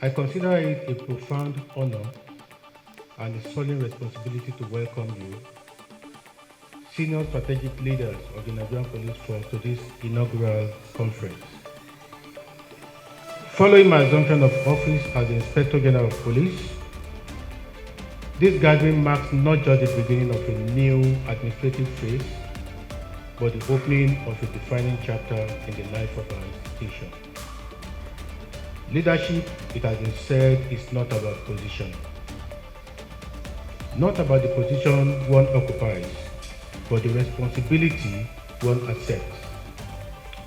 I consider it a profound honor and a solemn responsibility to welcome you, senior strategic leaders of the Nigerian Police Force, to this inaugural conference. Following my assumption of office as the Inspector General of Police, this gathering marks not just the beginning of a new administrative phase, but the opening of a defining chapter in the life of our institution. Leadership, it has been said, is not about position. Not about the position one occupies, but the responsibility one accepts.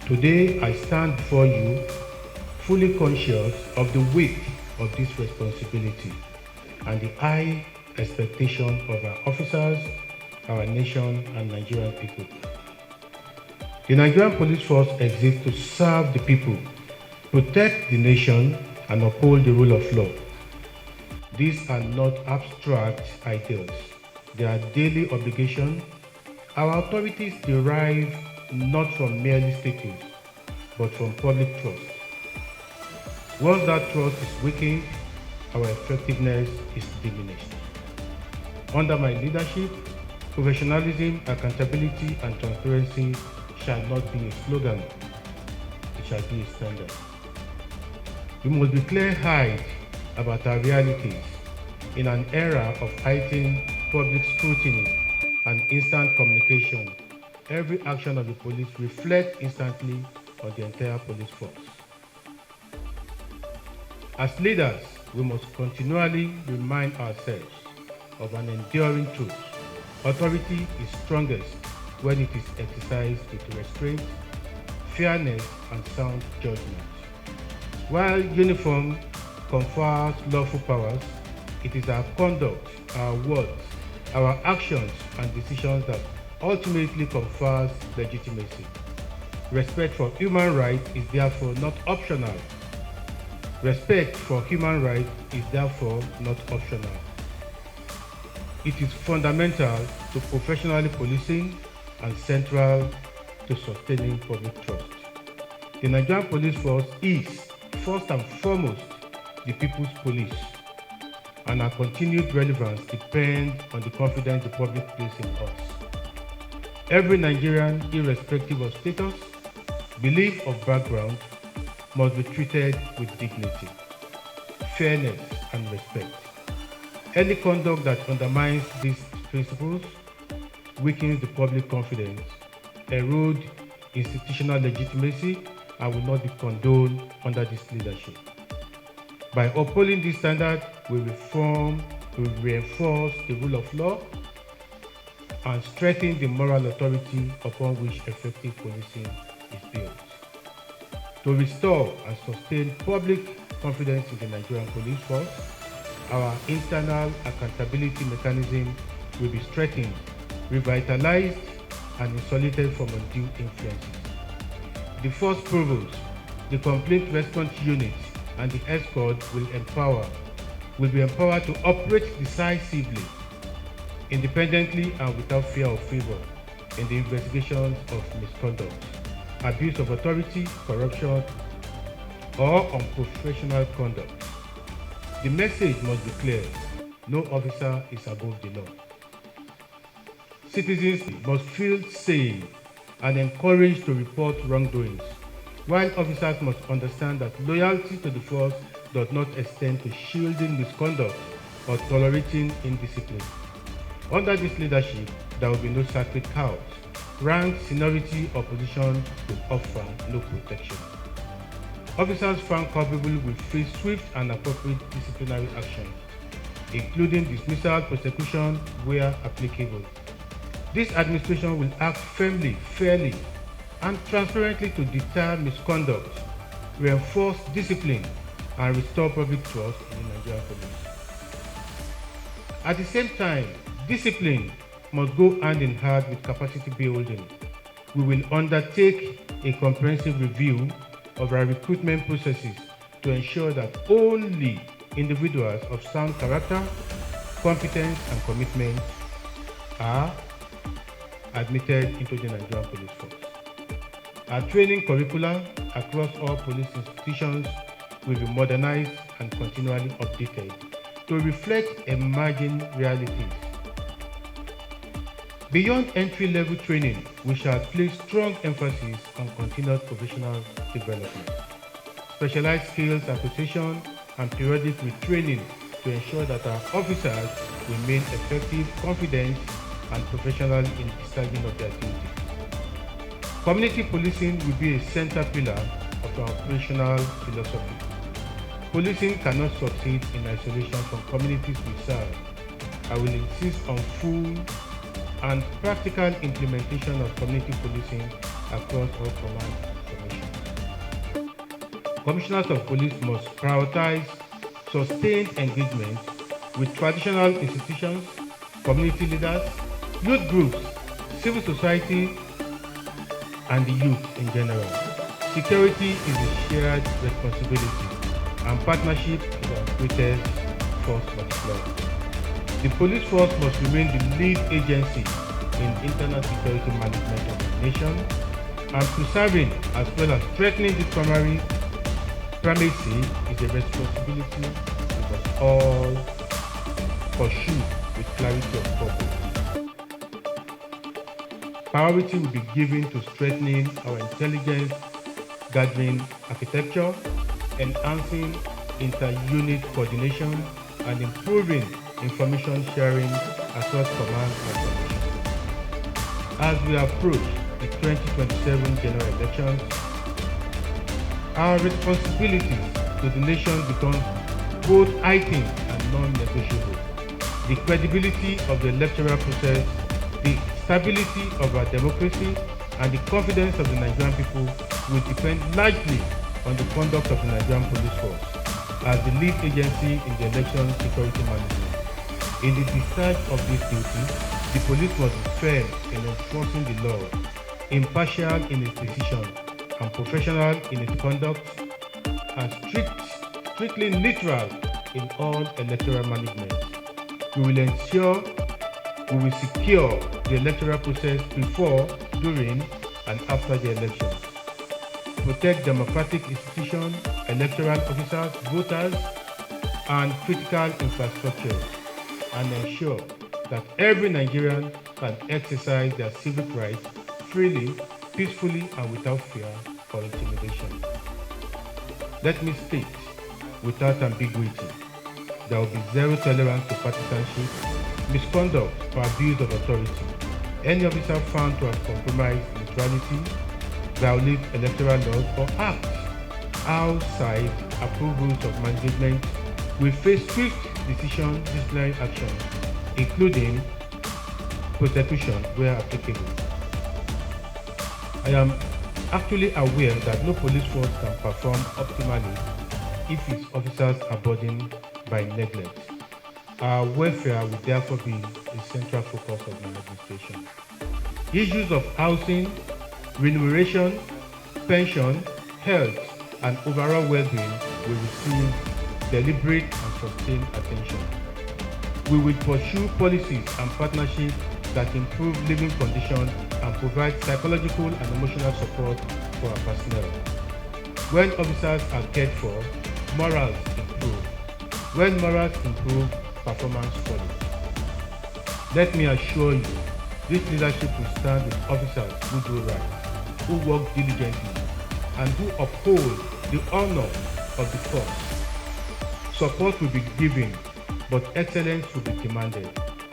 Today, I stand before you fully conscious of the weight of this responsibility and the high expectation of our officers, our nation, and Nigerian people. The Nigerian Police Force exists to serve the people, protect the nation, and uphold the rule of law. These are not abstract ideals. They are daily obligations. Our authorities derive not from merely status, but from public trust. Once that trust is weakened, our effectiveness is diminished. Under my leadership, professionalism, accountability, and transparency shall not be a slogan, it shall be a standard. We must be clear-eyed about our realities in an era of heightened public scrutiny and instant communication. Every action of the police reflects instantly on the entire police force. As leaders, we must continually remind ourselves of an enduring truth. Authority is strongest when it is exercised with restraint, fairness, and sound judgment. While uniform confers lawful powers, it is our conduct, our words, our actions, and decisions that ultimately confers legitimacy. Respect for human rights is therefore not optional. Respect for human rights is therefore not optional. It is fundamental to professionally policing and central to sustaining public trust. The Nigerian Police Force is, first and foremost, the people's police, and our continued relevance depends on the confidence the public places in us. Every Nigerian, irrespective of status, belief, or background, must be treated with dignity, fairness, and respect. Any conduct that undermines these principles weakens the public confidence, erodes institutional legitimacy, and will not be condoned under this leadership. By upholding this standard, we reform, we reinforce the rule of law, and strengthen the moral authority upon which effective policing is built. To restore and sustain public confidence in the Nigerian Police Force, our internal accountability mechanism will be strengthened, revitalized, and insulated from undue influences. The Force Provost, the Complete Response Unit, and the escort will be empowered to operate decisively, independently, and without fear or favor in the investigations of misconduct, abuse of authority, corruption, or unprofessional conduct. The message must be clear: no officer is above the law. Citizens must feel safe and encouraged to report wrongdoings, while officers must understand that loyalty to the force does not extend to shielding misconduct or tolerating indiscipline. Under this leadership, there will be no sacred cows. Rank, seniority, or position will offer no protection. Officers found culpable will face swift and appropriate disciplinary action, including dismissal, prosecution where applicable. This administration will act firmly, fairly, and transparently to deter misconduct, reinforce discipline, and restore public trust in the Nigerian police. At the same time, discipline must go hand in hand with capacity building. We will undertake a comprehensive review of our recruitment processes to ensure that only individuals of sound character, competence, and commitment are admitted into the Nigerian Police Force. Our training curricula across all police institutions will be modernized and continually updated to reflect emerging realities. Beyond entry-level training, we shall place strong emphasis on continuous professional development, specialized skills acquisition, and periodic retraining to ensure that our officers remain effective, confident, and professional in discharging of their duties. Community policing will be a central pillar of our operational philosophy. Policing cannot succeed in isolation from communities we serve. I will insist on full and practical implementation of community policing across all command formations. Commissioners of police must prioritize sustained engagement with traditional institutions, community leaders, youth groups, civil society, and the youth in general. Security is a shared responsibility, and partnership is our greatest force multiplier. The police force must remain the lead agency in internal security management of the nation, and preserving as well as strengthening the primacy is a responsibility we must all pursue with clarity of purpose. Priority will be given to strengthening our intelligence gathering architecture, enhancing inter-unit coordination, and improving information sharing across command and formations. As we approach the 2027 general elections, our responsibilities to the nation become both heightened and non-negotiable. The credibility of the electoral process, the stability of our democracy, and the confidence of the Nigerian people will depend largely on the conduct of the Nigerian police force as the lead agency in the election security management. In the discharge of this duty, the police must be fair in enforcing the law, impartial in its decision, and professional in its conduct, and strictly neutral in all electoral management. We will secure the electoral process before, during, and after the elections. Protect democratic institutions, electoral officers, voters, and critical infrastructure, and ensure that every Nigerian can exercise their civic rights freely, peacefully, and without fear or intimidation. Let me state, without ambiguity, there will be zero tolerance to partisanship, misconduct, or abuse of authority. Any officer found to have compromised neutrality, violate electoral laws, or act outside approvals of management will face swift disciplinary action, including prosecution where applicable. I am actually aware that no police force can perform optimally if its officers are burdened by neglect. Our welfare will therefore be a central focus of my administration. Issues of housing, remuneration, pension, health, and overall well-being will receive deliberate and sustained attention. We will pursue policies and partnerships that improve living conditions and provide psychological and emotional support for our personnel. When officers are cared for, morals improve. When morals improve, performance follows. Let me assure you, this leadership will stand with officers who do right, who work diligently, and who uphold the honor of the force. Support will be given, but excellence will be demanded.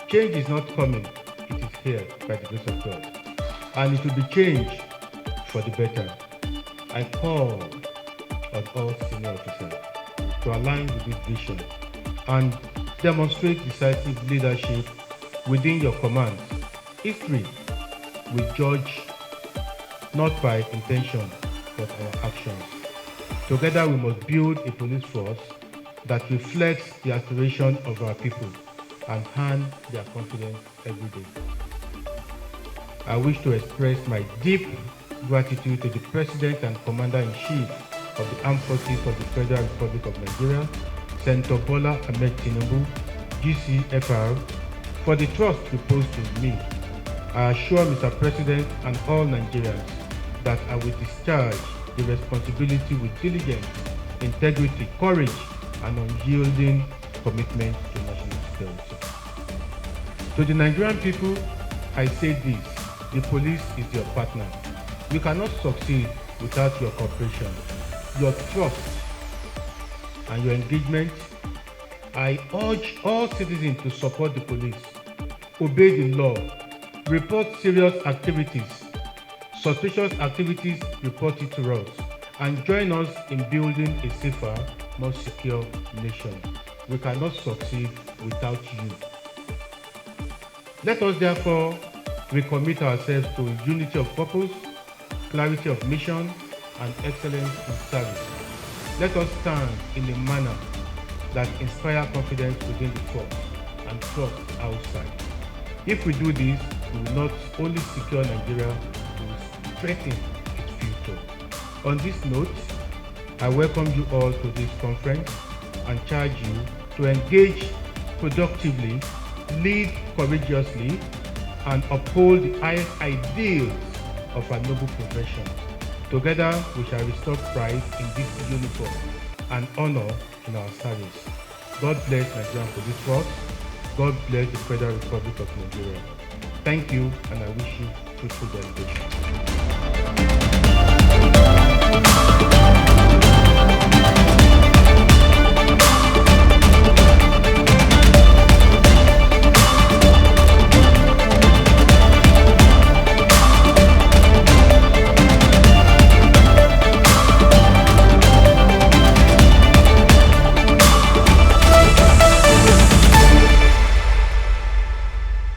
Change is not coming, it is here by the grace of God. And it will be changed for the better. I call on all senior officers to align with this vision and demonstrate decisive leadership within your commands. History will judge not by intention, but our actions. Together we must build a police force that reflects the aspiration of our people and earn their confidence every day. I wish to express my deep gratitude to the President and Commander-in-Chief of the Armed Forces of the Federal Republic of Nigeria, Senator Bola Ahmed Tinubu, GCFR, for the trust reposed in me. I assure Mr. President and all Nigerians that I will discharge the responsibility with diligence integrity, courage, and unyielding commitment to national security. To the Nigerian people, I say this: the police is your partner. You cannot succeed without your cooperation, your trust, and your engagement. I urge all citizens to support the police, obey the law, report serious activities, suspicious activities, report it to us, and join us in building a safer, more secure nation. We cannot succeed without you. Let us therefore recommit ourselves to unity of purpose, clarity of mission, and excellence in service. Let us stand in a manner that inspires confidence within the force and trust outside. If we do this, we will not only secure Nigeria, we will strengthen its future. On this note, I welcome you all to this conference and charge you to engage productively, lead courageously, and uphold the highest ideals of our noble profession. Together, we shall restore pride in this uniform and honor in our service. God bless Nigerian Police Force. God bless the Federal Republic of Nigeria. Thank you, and I wish you fruitful dedication.